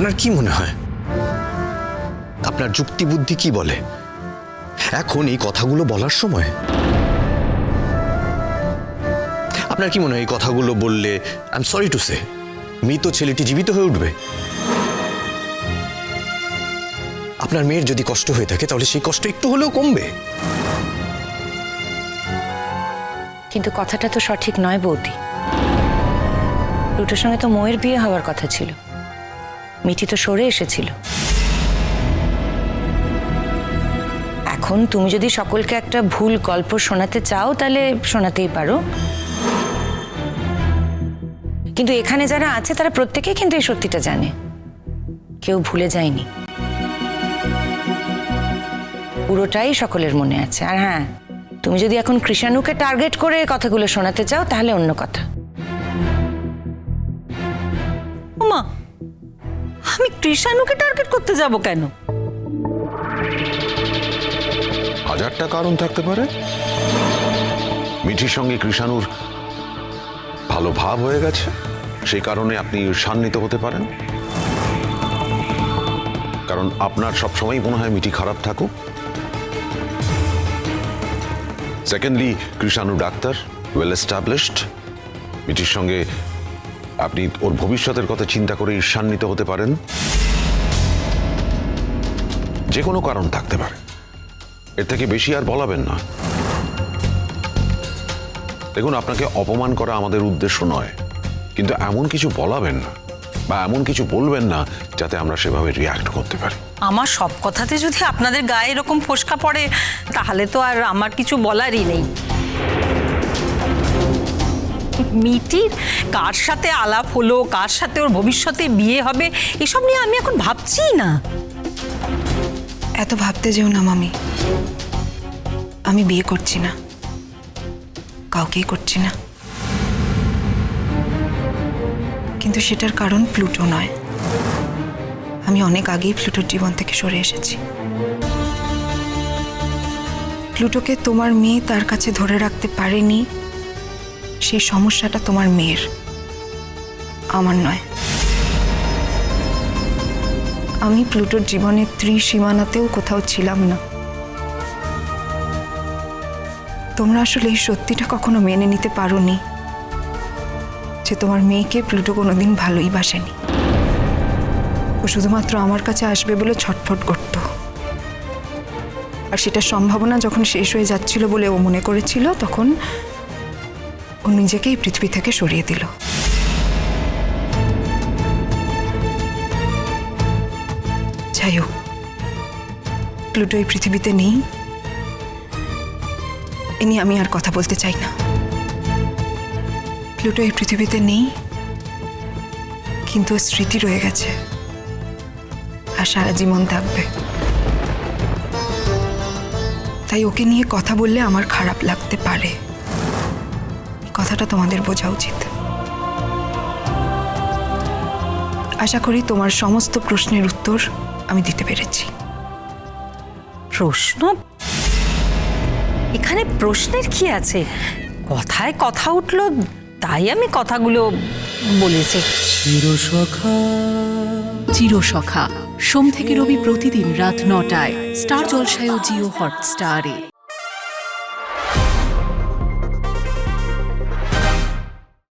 আপনার কি মনে হয়, আপনার যুক্তি বুদ্ধি কি বলে এখন এই কথাগুলো বলার সময়? আপনার কি মনে হয় এই কথাগুলো বললে, I am sorry to say, মৃত ছেলেটি জীবিত হয়ে উঠবে? আপনার মেয়ের যদি কষ্ট হয়ে থাকে তাহলে সেই কষ্ট একটু হলেও কমবে। কিন্তু কথাটা তো সঠিক নয় বৌদি। প্লুটোর সঙ্গে তো ময়ের বিয়ে হওয়ার কথা ছিল, মিঠি তো সরে এসেছিল। এখন তুমি যদি সকলকে একটা ভুল গল্প শোনাতে চাও তাহলে শোনাতেই পারো, কিন্তু এখানে যারা আছে তারা প্রত্যেকেই কিন্তু এই সত্যিটা জানে, কেউ ভুলে যায়নি, পুরোটাই সকলের মনে আছে। আর হ্যাঁ, তুমি যদি এখন কৃষাণুকে টার্গেট করে কথাগুলো শোনাতে চাও তাহলে অন্য কথা। ওমা, আমি কৃষাণুকে টার্গেট করতে যাব কেন? হাজারটা কারণ থাকতে পারে। মিঠির সঙ্গে কৃষাণুর ভালো ভাব হয়ে গেছে, সেই কারণে আপনি ঈর্ষান্বিত হতে পারেন। কারণ আপনার সবসময় মনে হয় মিঠি খারাপ থাকুক। Secondly, Krishanu doctor, well established. মিঠির সঙ্গে আপনি ওর ভবিষ্যতের কথা চিন্তা করে ঈর্ষান্বিত হতে পারেন। যে কোনো কারণ থাকতে পারে, এর থেকে বেশি আর বলাবেন না। দেখুন, আপনাকে অপমান করা আমাদের উদ্দেশ্য নয়, কিন্তু এমন কিছু বলাবেন না বা এমন কিছু বলবেন না যাতে আমরা সেভাবে রিয়াক্ট করতে পারি। আমার সব কথাতে যদি আপনাদের গায়ে এরকম ফোসকা পড়ে তাহলে তো আর আমার কিছু বলারই নেই। মিটির কার সাথে আলাপ হলো, কার সাথে ওর ভবিষ্যতে বিয়ে হবে, এসব নিয়ে আমি এখন ভাবছি না। এত ভাবতে যেও না মামি, আমি বিয়ে করছি না, কাউকেই করছি না। কিন্তু সেটার কারণ প্লুটো নয়। আমি অনেক আগেই প্লুটোর জীবন থেকে সরে এসেছি। প্লুটোকে তোমার মেয়ে তার কাছে ধরে রাখতে পারেনি, সেই সমস্যাটা তোমার মেয়ের, আমার নয়। আমি প্লুটোর জীবনের ত্রিসীমানাতেও কোথাও ছিলাম না। তোমরা আসলে এই সত্যিটা কখনো মেনে নিতে পারোনি যে তোমার মেয়েকে প্লুটো কোনোদিন ভালোই বাসেনি। ও শুধুমাত্র আমার কাছে আসবে বলে ছটফট করত, আর সেটা সম্ভাবনা যখন শেষ হয়ে যাচ্ছিল বলে ও মনে করেছিল, তখন ও নিজেকেই পৃথিবী থেকে সরিয়ে দিল। যাই হোক, প্লুটো এই পৃথিবীতে নেই, এ নিয়ে আমি আর কথা বলতে চাই না। প্লুটো এই পৃথিবীতে নেই, কিন্তু স্মৃতি রয়ে গেছে আর সারা জীবন থাকবে। তাই ওকে নিয়ে কথা বললে আমার খারাপ লাগতে পারে, কথাটা তোমাদের বোঝা উচিত। আশা করি তোমার সমস্ত প্রশ্নের উত্তর আমি দিতে পেরেছি। প্রশ্ন? এখানে প্রশ্নের কি আছে? কথায় কথা উঠলো তাই আমি কথাগুলো বলেছি। চিরসখা সোম থেকে রবি প্রতিদিন রাত ৯টায় স্টার জলসায় ও জিও হটস্টারে।